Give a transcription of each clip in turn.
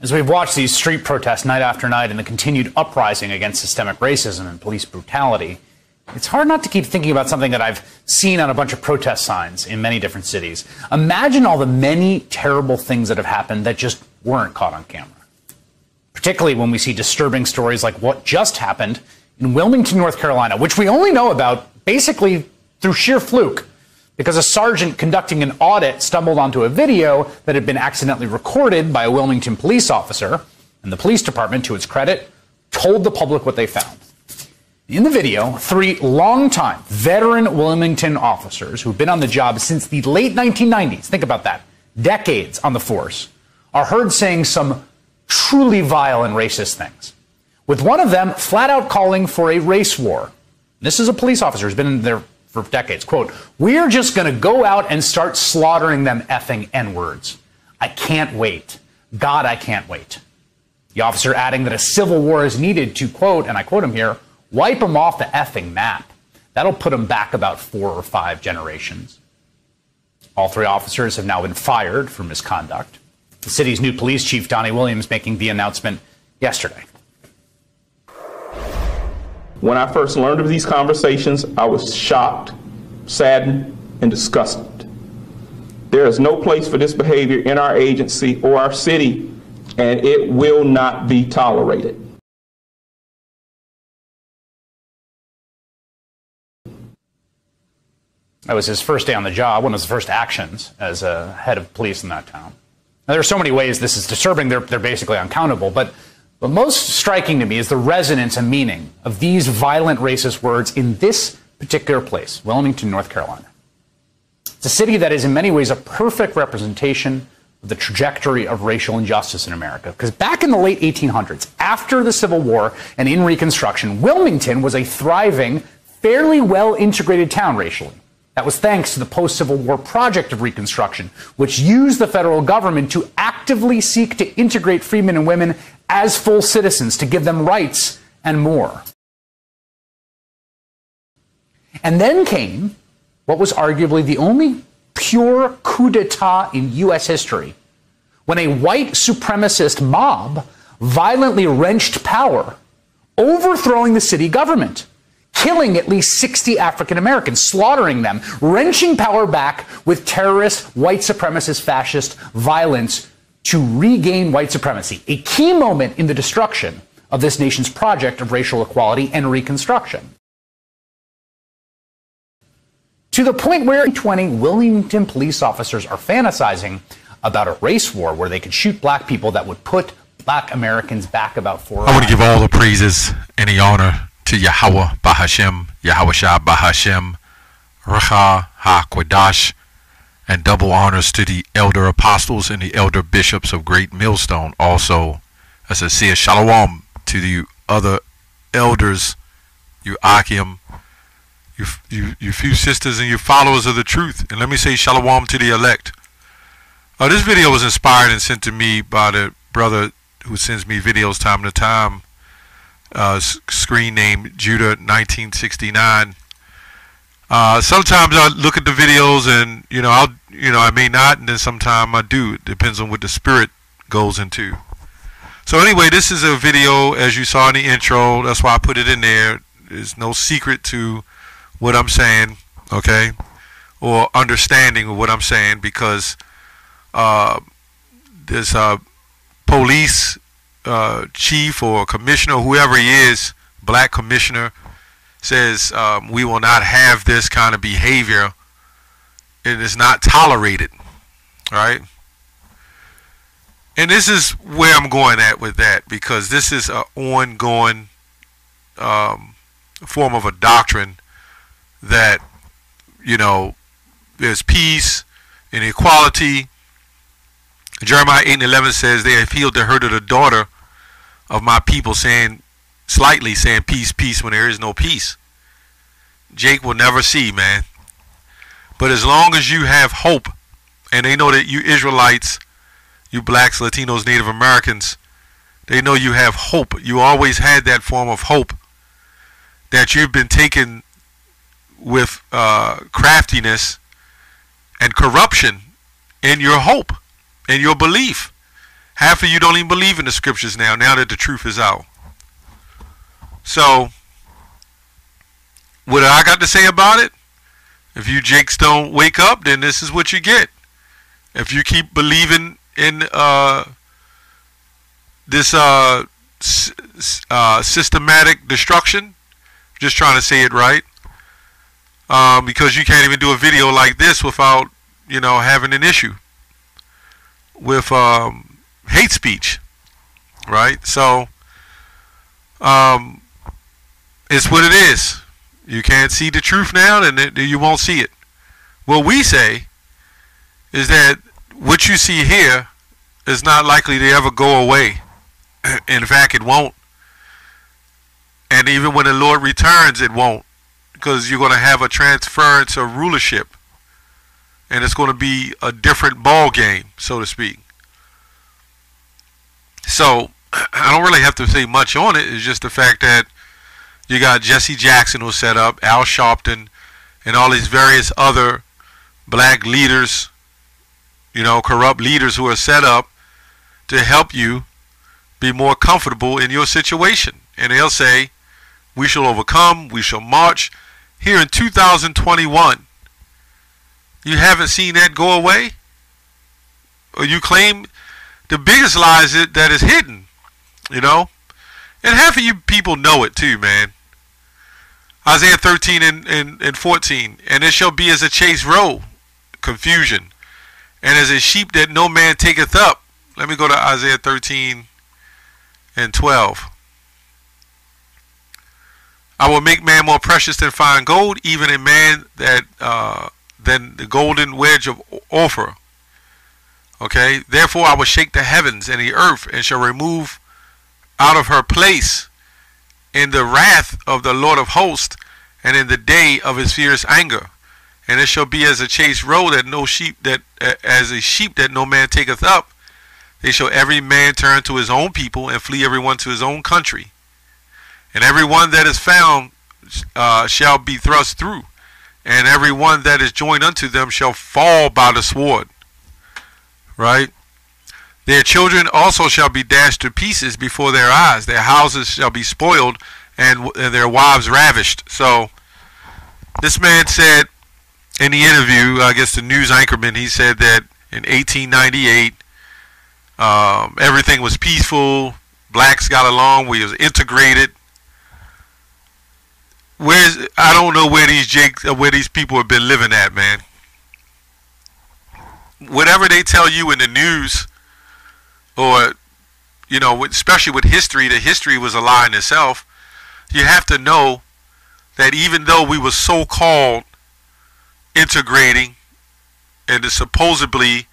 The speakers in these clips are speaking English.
As we've watched these street protests night after night and the continued uprising against systemic racism and police brutality, it's hard not to keep thinking about something that I've seen on a bunch of protest signs in many different cities. Imagine all the many terrible things that have happened that just weren't caught on camera. Particularly when we see disturbing stories like what just happened in Wilmington, North Carolina, which we only know about basically through sheer fluke, because a sergeant conducting an audit stumbled onto a video that had been accidentally recorded by a Wilmington police officer, and the police department, to its credit, told the public what they found. In the video, 3 longtime veteran Wilmington officers who've been on the job since the late 1990s, think about that, decades on the force, are heard saying some truly vile and racist things, with one of them flat out calling for a race war. This is a police officer who's been in there for decades. Quote, "We're just going to go out and start slaughtering them effing N-words. I can't wait. God, I can't wait." The officer adding that a civil war is needed to, quote, and I quote him here, "wipe them off the effing map. That'll put them back about 4 or 5 generations." All 3 officers have now been fired for misconduct. The city's new police chief, Donnie Williams, making the announcement yesterday. When I first learned of these conversations, I was shocked, saddened, and disgusted. There is no place for this behavior in our agency or our city, and it will not be tolerated. That was his first day on the job, one of his first actions as a head of police in that town. Now, there are so many ways this is disturbing, they're basically uncountable, but most striking to me is the resonance and meaning of these violent racist words in this particular place, Wilmington, North Carolina. It's a city that is in many ways a perfect representation of the trajectory of racial injustice in America. Because back in the late 1800s, after the Civil War and in Reconstruction, Wilmington was a thriving, fairly well-integrated town racially. That was thanks to the post-Civil War project of Reconstruction, which used the federal government to actively seek to integrate freemen and women as full citizens, to give them rights and more. And then came what was arguably the only pure coup d'etat in U.S. history, when a white supremacist mob violently wrenched power, overthrowing the city government, killing at least 60 African Americans, slaughtering them, wrenching power back with terrorist, white supremacist, fascist violence to regain white supremacy, a key moment in the destruction of this nation's project of racial equality and reconstruction. To the point where in 2020, Wilmington police officers are fantasizing about a race war where they could shoot black people that would put black Americans back about 4 I want to give all the praises and the honor to Yahweh Bahashem, Yahweh Shah Bahashem, Racha HaKodash, and double honors to the elder apostles and the elder bishops of Great Millstone. Also, a sincere shalom to the other elders, you Akim, you few sisters and you followers of the truth. And let me say shalom to the elect. This video was inspired and sent to me by the brother who sends me videos time to time. Screen name Judah 1969. Sometimes I look at the videos and I may not, and then sometimes I do. It depends on what the spirit goes into. So anyway, this is a video as you saw in the intro. That's why I put it in there. There's no secret to what I'm saying, okay, or understanding of what I'm saying, because this police chief or commissioner, whoever he is, black commissioner, says we will not have this kind of behavior. It is not tolerated, right? And this is where I'm going at with that, because this is an ongoing form of a doctrine that, there's peace and equality. Jeremiah 8:11 says, they have healed the hurt of the daughter of my people, slightly saying peace, peace, when there is no peace. Jake will never see, man. But as long as you have hope, and they know that you Israelites, you blacks, Latinos, Native Americans, they know you have hope. You always had that form of hope, that you've been taken with craftiness and corruption in your hope and your belief. Half of you don't even believe in the scriptures now that the truth is out. So, what I got to say about it? If you jakes don't wake up, then this is what you get. If you keep believing in this systematic destruction, just trying to say it right, because you can't even do a video like this without, having an issue with hate speech, right? So it's what it is. You can't see the truth now, then you won't see it. What we say is that what you see here is not likely to ever go away. In fact, it won't. And even when the Lord returns, it won't, because you're going to have a transference of rulership, and it's going to be a different ball game, so to speak. So I don't really have to say much on it. It's just the fact that you got Jesse Jackson who set up, Al Sharpton, and all these various other black leaders, corrupt leaders who are set up to help you be more comfortable in your situation. And they'll say, we shall overcome, we shall march. Here in 2021, you haven't seen that go away? Or you claim the biggest lie is that is hidden, And half of you people know it too, man. Isaiah 13 and 14. And it shall be as a chased roe, confusion, and as a sheep that no man taketh up. Let me go to Isaiah 13 and 12. I will make man more precious than fine gold, even a man than the golden wedge of Ophir. Okay, therefore I will shake the heavens and the earth, and shall remove out of her place in the wrath of the Lord of hosts, and in the day of his fierce anger. And it shall be as a chased roe as a sheep that no man taketh up. They shall every man turn to his own people, and flee every one to his own country. And every one that is found shall be thrust through, and every one that is joined unto them shall fall by the sword. Right? Their children also shall be dashed to pieces before their eyes. Their houses shall be spoiled, and their wives ravished. So this man said in the interview, I guess the news anchorman, he said that in 1898 everything was peaceful, blacks got along, we was integrated. I don't know where these people have been living at, man. Whatever they tell you in the news, or especially with history, the history was a lie in itself. You have to know that even though we were so-called integrating and supposedly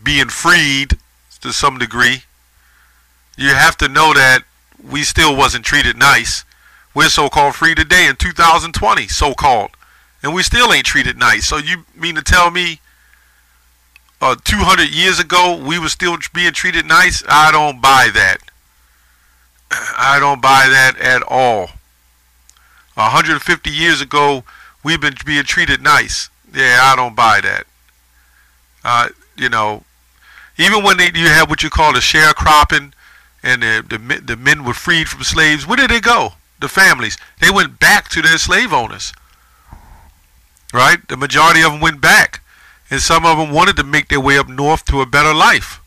being freed to some degree, you have to know that we still wasn't treated nice. We're so-called free today in 2020, so-called, and we still ain't treated nice. So you mean to tell me 200 years ago we were still being treated nice? I don't buy that. I don't buy that at all. 150 years ago we've been being treated nice. Yeah, I don't buy that. Even when you have what you call the sharecropping, and the men were freed from slaves, where did they go? The families, they went back to their slave owners, right? The majority of them went back, and some of them wanted to make their way up north to a better life.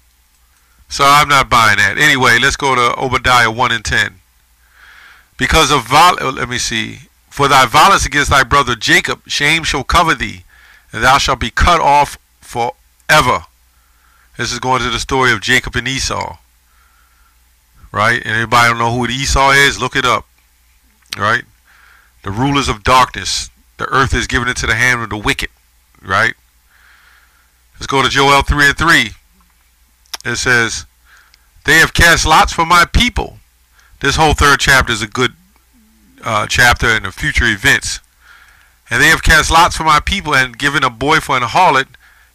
So I'm not buying that. Anyway, let's go to Obadiah 1 and 10. Because of for thy violence against thy brother Jacob, shame shall cover thee, and thou shalt be cut off forever. This is going to the story of Jacob and Esau, right? And everybody don't know who Esau is? Look it up. Right? The rulers of darkness. The earth is given into the hand of the wicked. Right? Let's go to Joel 3 and 3. It says, they have cast lots for my people. This whole third chapter is a good chapter in the future events. And they have cast lots for my people, and given a boy for an harlot,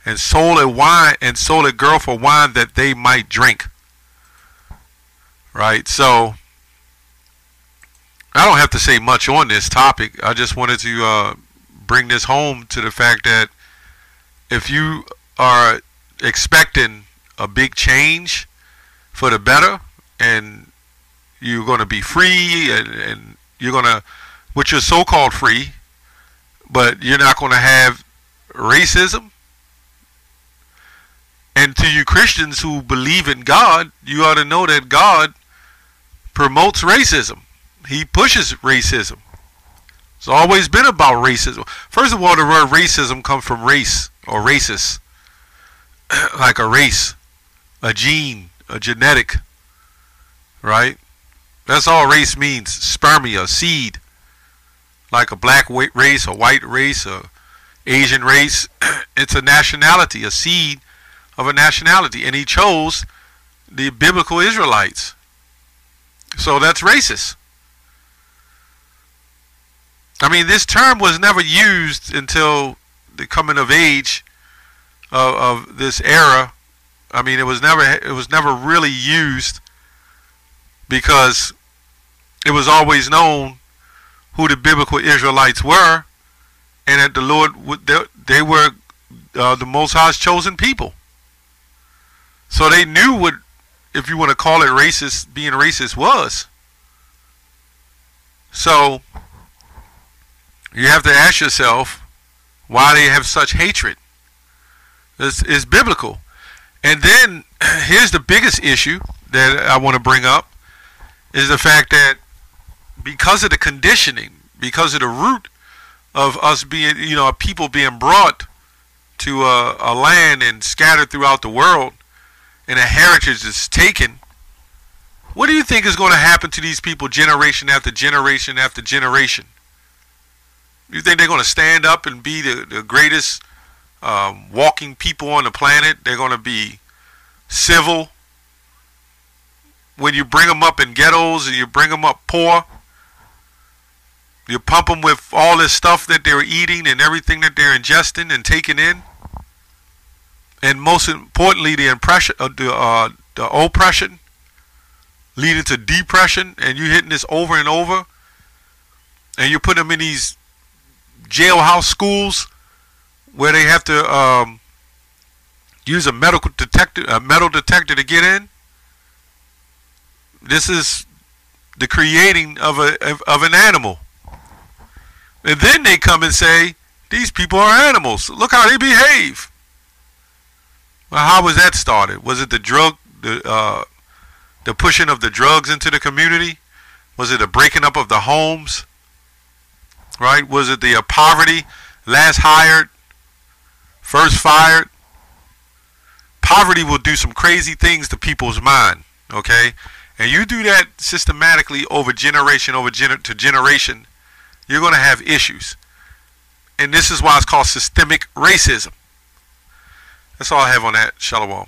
and sold a girl for wine that they might drink. Right? So I don't have to say much on this topic. I just wanted to bring this home to the fact that if you are expecting a big change for the better, and you're going to be free, and you're going to, which is so-called free, but you're not going to have racism. And to you Christians who believe in God, you ought to know that God promotes racism. He pushes racism. It's always been about racism. First of all, the word racism comes from race or racist, like a race, a gene, a genetic, right? That's all race means. Spermia, seed, like a black race, a white race, a Asian race. It's a nationality, a seed of a nationality, and he chose the biblical Israelites. So that's racist. I mean, this term was never used until the coming of age of this era. I mean, it was never really used, because it was always known who the biblical Israelites were, and that the Lord, they were the Most High's chosen people. So they knew what, if you want to call it racist, being racist was. So you have to ask yourself why they have such hatred. It's biblical. And then here's the biggest issue that I want to bring up, is the fact that because of the conditioning, because of the root of us being, people being brought to a land and scattered throughout the world, and a heritage is taken, what do you think is going to happen to these people generation after generation after generation? You think they're going to stand up and be the greatest walking people on the planet? They're going to be civil? When you bring them up in ghettos and you bring them up poor, you pump them with all this stuff that they're eating and everything that they're ingesting and taking in, and most importantly, the oppression leading to depression, and you hitting this over and over, and you put them in these jailhouse schools where they have to use a metal detector to get in. This is the creating of an animal. And then they come and say, these people are animals. Look how they behave. Well, how was that started? Was it the pushing of the drugs into the community? Was it the breaking up of the homes? Right? Was it the poverty? Last hired, first fired. Poverty will do some crazy things to people's mind. Okay? And you do that systematically over generation to generation, you're going to have issues. And this is why it's called systemic racism. That's all I have on that. Shalom.